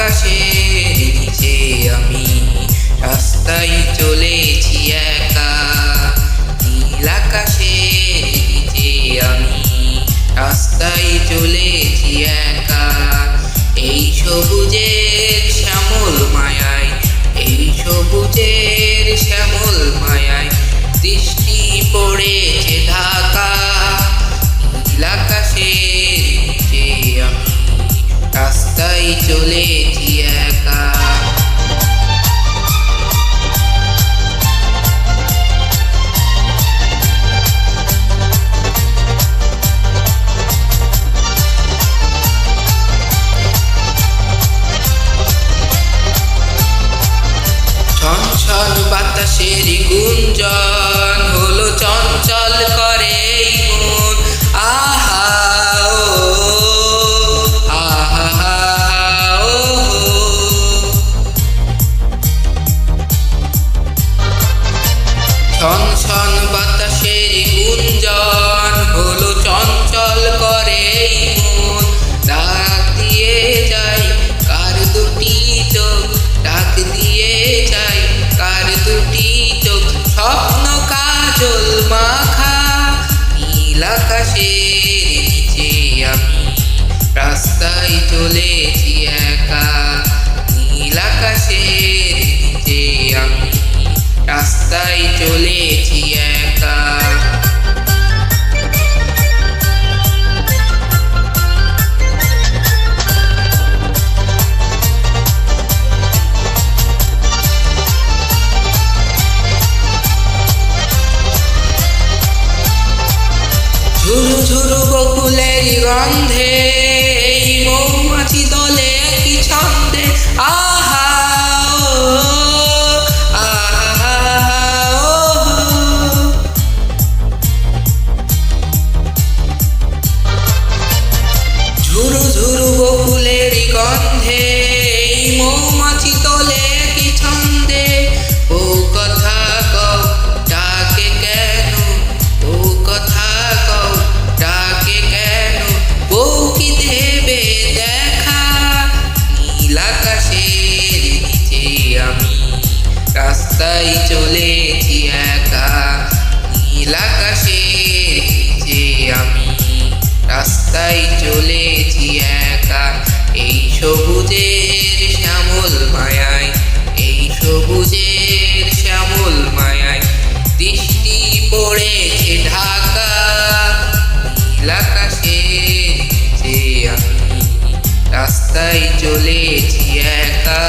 আকাশের নিচে আমি রাস্তায় চলেছি একা। নীল আকাশের নিচে আমি রাস্তায় চলেছি একা। এই সবুজের শ্যামল মায়ায়, এই সবুজের শ্যামল মায়ায় দৃষ্টি পড়েছে ঢাকা। নীল আকাশের নিচে আমি রাস্তায় চলেছি একা। ছনছন বাতাসের গুঞ্জন হলো চঞ্চল করে মন। আহা ও আহা ও। ছনছন বাতাসের গুঞ্জন হলো চঞ্চল করে মন। ডাক দিয়ে যায় কার দুটি চোখ, ডাক দিয়ে যায় কার দুটি চোখ, স্বপ্ন কাজল মাখা। নীল আকাশের নিচে আমি রাস্তায় চলেছি একা। নীল আকাশের নিচে আমি রাস্তায় চলেছি একা। ঝুরু ঝুরু বকুলের গন্ধে এই মৌমাছি দলে একই ছন্দে। আহা ও আহা ও। ঝুরু ঝুরু বকুলের গন্ধে এই মৌমাছি দলে একই ছন্দে। ও কথা কও ডাকে কেন, ও কথা কও ডাকে কেন, বউ কি দেবে দেখা। নীল আকাশের নিচে আমি রাস্তায় চলেছি একা। নীল আকাশের নিচে আমি রাস্তায় চলেছি একা। এই সবুজের শ্যামল মায়ায়, এই সবুজের শ্যামল মায়ায় দৃষ্টি পড়েছে ঢাকা। নীল আকাশের নিচে আমি রাস্তায় চলেছি একা।